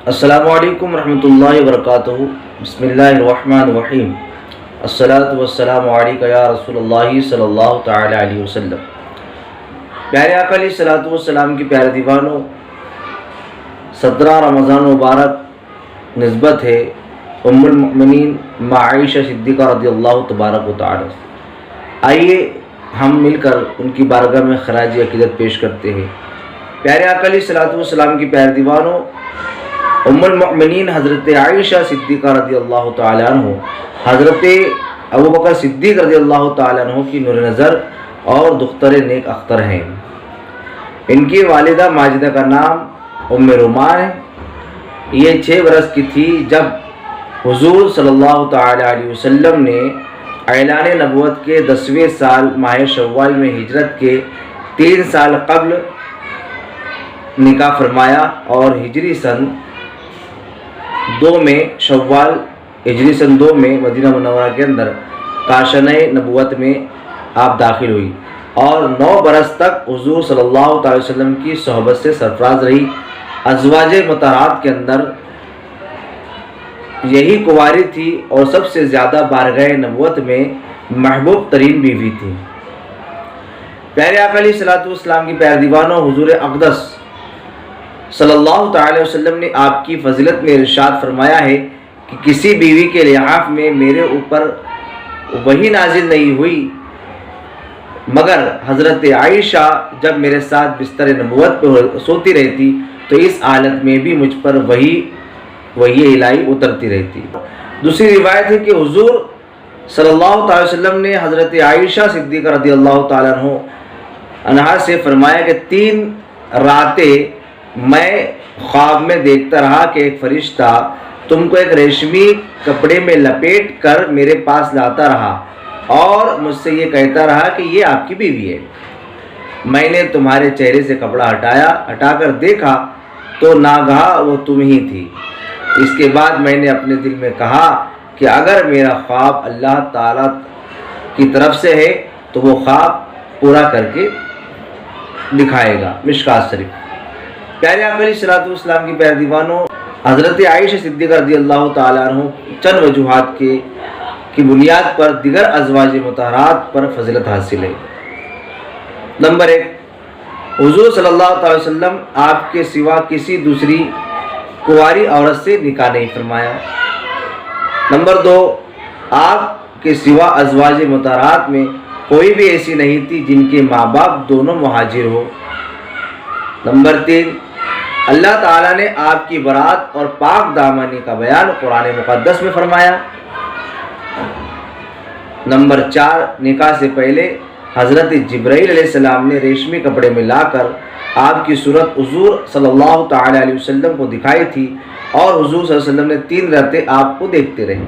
السلام علیکم ورحمۃ اللہ وبرکاتہ۔ بسم اللہ الرحمن الرحیم۔ الصلاۃ والسلام علیک یا رسول اللہ صلی اللہ تعالی علیہ وسلم۔ پیارے آقا علیہ الصلوۃ والسلام کی پیارے دیوانوں، 17 رمضان مبارک نسبت ہے ام المؤمنین عائشہ صدیقہ رضی اللہ تبارک و تعالی۔ آئیے ہم مل کر ان کی بارگاہ میں خراج عقیدت پیش کرتے ہیں۔ پیارے آقا علیہ الصلوۃ والسلام کی پیارے دیوانوں، ام المؤمنین حضرت عائشہ صدیقہ رضی اللہ تعالیٰ عنہ حضرت ابوبکر صدیق رضی اللہ تعالیٰ عنہ کی نور نظر اور دختر نیک اختر ہیں۔ ان کی والدہ ماجدہ کا نام ام رومان ہے۔ یہ 6 برس کی تھی جب حضور صلی اللہ تعالیٰ علیہ وسلم نے اعلان نبوت کے 10ویں سال ماہ شوال میں ہجرت کے 3 سال قبل نکاح فرمایا اور ہجری سن 2 میں شوال ہجری سن 2 میں مدینہ منورہ کے اندر کاشانہ نبوت میں آپ داخل ہوئی اور 9 برس تک حضور صلی اللہ تعالی وسلم کی صحبت سے سرفراز رہی۔ ازواج مطہرات کے اندر یہی کنواری تھی اور سب سے زیادہ بارگاہ نبوت میں محبوب ترین بیوی تھی۔ پیارے آقا علیہ الصلوۃ والسلام کی پیارے دیوانوں، حضور اقدس صلی اللہ تعالی وسلم نے آپ کی فضیلت میں ارشاد فرمایا ہے کہ کسی بیوی کے لحاف میں میرے اوپر وحی نازل نہیں ہوئی مگر حضرت عائشہ جب میرے ساتھ بستر نبوت پہ سوتی رہتی تو اس حالت میں بھی مجھ پر وحی الہی اترتی رہتی۔ دوسری روایت ہے کہ حضور صلی اللہ تعالی وسلم نے حضرت عائشہ صدیقہ رضی اللہ تعالیٰ عنہا سے فرمایا کہ 3 راتیں میں خواب میں دیکھتا رہا کہ ایک فرشتہ تم کو ایک ریشمی کپڑے میں لپیٹ کر میرے پاس لاتا رہا اور مجھ سے یہ کہتا رہا کہ یہ آپ کی بیوی ہے۔ میں نے تمہارے چہرے سے کپڑا ہٹا کر دیکھا تو ناگہاں وہ تم ہی تھی۔ اس کے بعد میں نے اپنے دل میں کہا کہ اگر میرا خواب اللہ تعالیٰ کی طرف سے ہے تو وہ خواب پورا کر کے دکھائے گا۔ مشکوٰۃ شریف۔ پیارے آقا علیہ الصلوۃ والسلام کی پیارے دیوانوں، حضرت عائشہ صدیقہ رضی اللہ تعالیٰ عنہ چند وجوہات کی بنیاد پر دیگر ازواج مطہرات پر فضیلت حاصل ہے۔ نمبر 1، حضور صلی اللہ تعالی وسلم آپ کے سوا کسی دوسری کنواری عورت سے نکاح نہیں فرمایا۔ نمبر 2، آپ کے سوا ازواج مطہرات میں کوئی بھی ایسی نہیں تھی جن کے ماں باپ دونوں مہاجر ہو۔ نمبر 3، اللہ تعالیٰ نے آپ کی برات اور پاک دامنی کا بیان قرآن مقدس میں فرمایا۔ نمبر 4، نکاح سے پہلے حضرت جبرائیل علیہ السلام نے ریشمی کپڑے میں لا کر آپ کی صورت حضور صلی اللہ تعالی علیہ وسلم کو دکھائی تھی اور حضور صلی اللہ علیہ وسلم نے 3 راتیں آپ کو دیکھتے رہے۔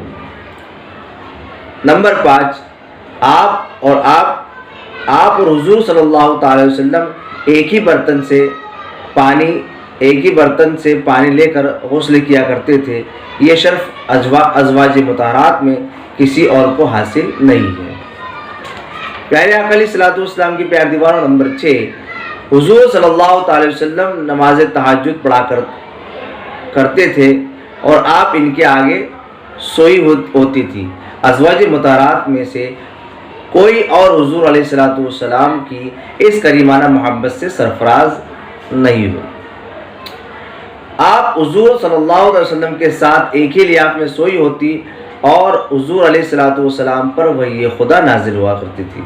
نمبر 5، آپ اور حضور صلی اللہ تعالی وسلم ایک ہی برتن سے پانی لے کر غسل کیا کرتے تھے۔ یہ شرف ازواج مطہرات میں کسی اور کو حاصل نہیں ہے۔ پیارے آقا علیہ الصلوۃ والسلام کی پیارے دیوانوں، نمبر 6، حضور صلی اللہ تعالی وسلم نماز تہجد پڑھا کرتے تھے اور آپ ان کے آگے سوئی ہوتی تھی۔ ازواج مطہرات میں سے کوئی اور حضور علیہ الصلوۃ والسلام کی اس کریمانہ محبت سے سرفراز نہیں ہوئی۔ آپ حضور صلی اللہ علیہ وسلم کے ساتھ ایک ہی لحاف میں سوئی ہوتی اور حضور علیہ الصلوۃ والسلام پر وحی خدا نازل ہوا کرتی تھی۔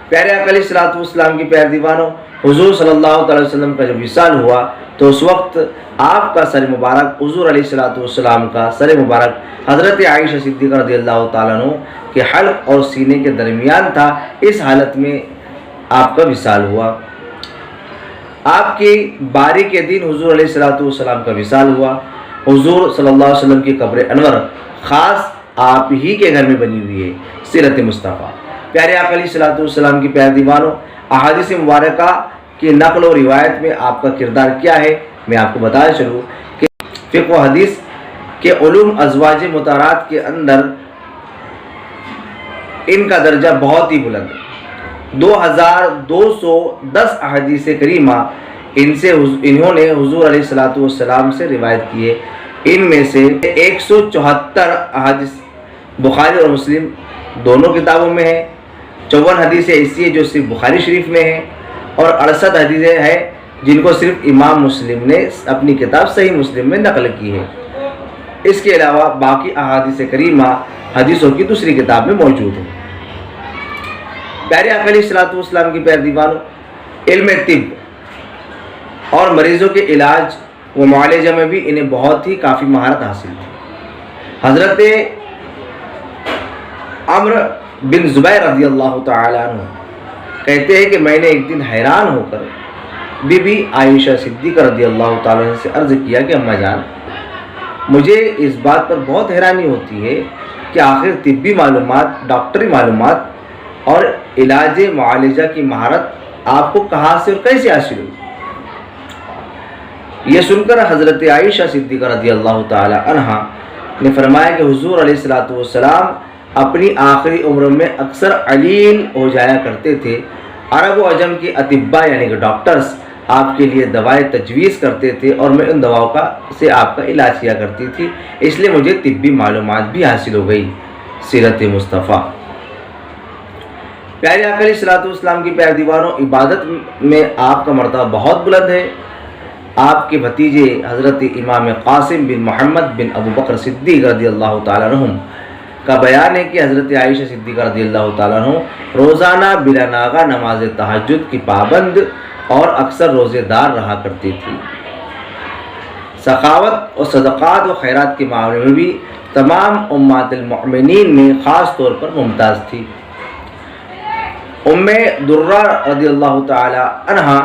پیارے آقا علیہ الصلوۃ والسلام کی پیارے دیوانوں، حضور صلی اللہ تعالی وسلم کا جب وصال ہوا تو اس وقت آپ کا سر مبارک، حضور علیہ الصلوۃ والسلام کا سر مبارک حضرت عائشہ صدیقہ رضی اللہ تعالیٰ عنہ کے حلق اور سینے کے درمیان تھا۔ اس حالت میں آپ کا وصال ہوا۔ آپ کی باری کے دن حضور علیہ الصلوۃ والسلام کا وصال ہوا۔ حضور صلی اللہ علیہ وسلم کی قبر انور خاص آپ ہی کے گھر میں بنی ہوئی ہے۔ سیرت مصطفیٰ۔ پیارے آقا علیہ الصلوۃ والسلام کی پیارے دیوانوں، احادیث مبارکہ کی نقل و روایت میں آپ کا کردار کیا ہے میں آپ کو بتایا چلوں کہ فقہ و حدیث کے علوم ازواج مطہرات کے اندر ان کا درجہ بہت ہی بلند ہے۔ 2210 احادیث کریمہ انہوں نے حضور علیہ الصلوۃ والسلام سے روایت کی ہے۔ ان میں سے 174 احادیث بخاری اور مسلم دونوں کتابوں میں ہے، 54 حدیثیں ایسی ہیں جو صرف بخاری شریف میں ہیں، اور 68 حدیثیں ہیں جن کو صرف امام مسلم نے اپنی کتاب صحیح مسلم میں نقل کی ہے۔ اس کے علاوہ باقی احادیث کریمہ حدیثوں کی دوسری کتاب میں موجود ہیں۔ پیارے آقا علیہ الصلوۃ والسلام کی پیروانوں، علم طب اور مریضوں کے علاج و معالجہ میں بھی انہیں بہت ہی کافی مہارت حاصل تھی۔ حضرت عمرو بن زبیر رضی اللہ تعالیٰ عنہ کہتے ہیں کہ میں نے ایک دن حیران ہو کر بی بی عائشہ صدیقہ رضی اللہ تعالیٰ عنہ سے عرض کیا کہ اماں جان، مجھے اس بات پر بہت حیرانی ہوتی ہے کہ آخر طبی معلومات، ڈاکٹری معلومات اور علاج معالجہ کی مہارت آپ کو کہاں سے اور کیسے حاصل ہوئی؟ یہ سن کر حضرت عائشہ صدیقہ رضی اللہ تعالی عنہا نے فرمایا کہ حضور علیہ الصلوۃ والسلام اپنی آخری عمر میں اکثر علیل ہو جایا کرتے تھے۔ عرب و عجم کے اطباء یعنی کہ ڈاکٹرز آپ کے لیے دوائیں تجویز کرتے تھے اور میں ان دواؤں سے آپ کا علاج کیا کرتی تھی، اس لیے مجھے طبی معلومات بھی حاصل ہو گئی۔ سیرت مصطفیٰ۔ پیارے آقا علیہ الصلوۃ والسلام کی پیارے دیوانوں، عبادت میں آپ کا مرتبہ بہت بلند ہے۔ آپ کے بھتیجے حضرت امام قاسم بن محمد بن ابو بکر صدیق رضی اللہ تعالیٰ عنہ کا بیان ہے کہ حضرت عائشہ صدیقہ رضی اللہ تعالیٰ عنہ روزانہ بلا ناغہ نماز تہجد کی پابند اور اکثر روزے دار رہا کرتی تھی۔ سخاوت اور صدقات و خیرات کے معاملے میں بھی تمام امہات المؤمنین میں خاص طور پر ممتاز تھی۔ ام درہ رضی اللہ تعالی عنہ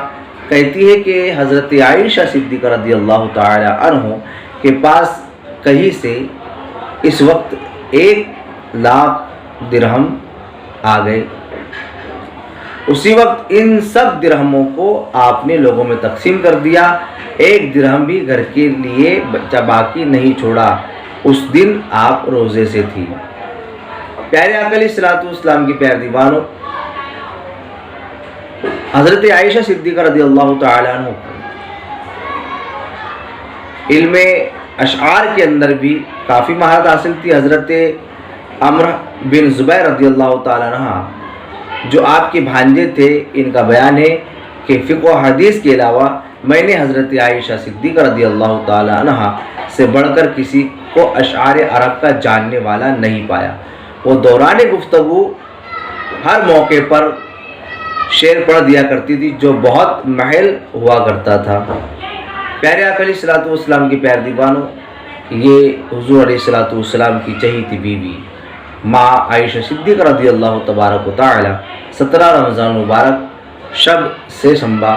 کہتی ہے کہ حضرت عائشہ صدیقہ رضی اللہ تعالی عنہ کے پاس کہیں سے اس وقت 1,00,000 درہم آ گئے۔ اسی وقت ان سب درہموں کو آپ نے لوگوں میں تقسیم کر دیا، 1 درہم بھی گھر کے لیے باقی نہیں چھوڑا۔ اس دن آپ روزے سے تھی۔ پیارے آقا علیہ الصلوۃ والسلام کی پیارے دیوانوں، حضرت عائشہ صدیقہ رضی اللہ تعالیٰ عنہ علم اشعار کے اندر بھی کافی مہارت حاصل تھی۔ حضرت عمرو بن زبیر رضی اللہ تعالیٰ عنہ جو آپ کے بھانجے تھے، ان کا بیان ہے کہ فقہ و حدیث کے علاوہ میں نے حضرت عائشہ صدیقہ رضی اللہ تعالیٰ عنہ سے بڑھ کر کسی کو اشعار عرب کا جاننے والا نہیں پایا۔ وہ دوران گفتگو ہر موقع پر شعر پڑھ دیا کرتی تھی جو بہت محل ہوا کرتا تھا۔ پیارے آقا علیہ الصلوۃ والسلام کی پیارے دیوانوں، یہ حضور علیہ الصلوۃ والسلام کی چہیتی بیوی ماں عائشہ صدیقہ رضی اللہ تبارک و تعالی 17 رمضان مبارک شب سے شنبہ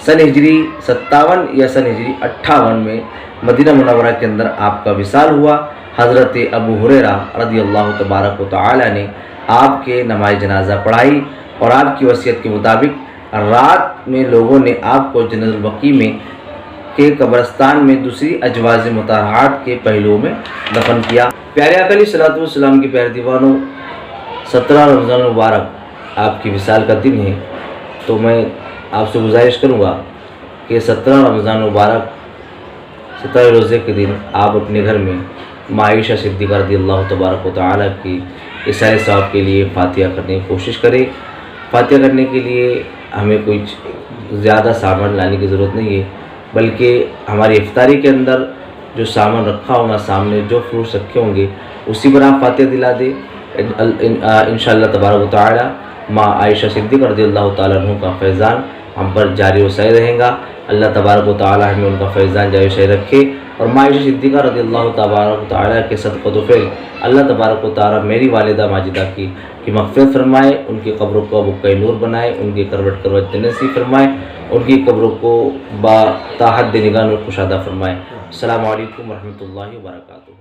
سن ہجری 57 یا سن ہجری 58 میں مدینہ منورہ کے اندر آپ کا وصال ہوا۔ حضرت ابو ہریرہ رضی اللہ تبارک و تعالی نے آپ کے نماز جنازہ پڑھائی اور آپ کی وصیت کے مطابق رات میں لوگوں نے آپ کو جنت البقیع میں کے قبرستان میں دوسری ازواج مطہرات کے پہلوؤں میں دفن کیا۔ پیارے آقا علیہ الصلوۃ والسلام کی پیارے دیوانوں، 17 رمضان مبارک آپ کی وصال کا دن ہے، تو میں آپ سے گزارش کروں گا کہ 17 رمضان مبارک 17 روزے کے دن آپ اپنے گھر میں ماں عائشہ صدیقہ رضی اللہ تبارک و تعالیٰ کی عیسائی صاحب کے لیے فاتحہ کرنے کی کوشش کریں۔ فاتحہ کرنے کے لیے ہمیں کچھ زیادہ سامان لانے کی ضرورت نہیں ہے، بلکہ ہماری افطاری کے اندر جو سامان رکھا ہوگا، سامنے جو فروٹس رکھے ہوں گے اسی پر آپ فاتحہ دلا دیں۔ انشاءاللہ تبارک و تعالی ماں عائشہ صدیقہ رضی اللہ تعالیٰ عنہ کا فیضان ہم پر جاری و ساری رہیں گا۔ اللہ تبارک و تعالی ہمیں ان کا فیضان جاری و ساری رکھے، اور ماں عائشہ صدیقہ رضی اللہ تبارک و تعالی کے صدقۃ و فعل اللہ تبارک و تعالی میری والدہ ماجدہ کی مغفرت فرمائے، ان کی قبروں کو بقعہ نور بنائے، ان کی کروٹ جنت نصیب فرمائے، ان کی قبروں کو با تا حد نگاہ نور کشادہ فرمائے۔ السلام علیکم ورحمۃ اللہ وبرکاتہ۔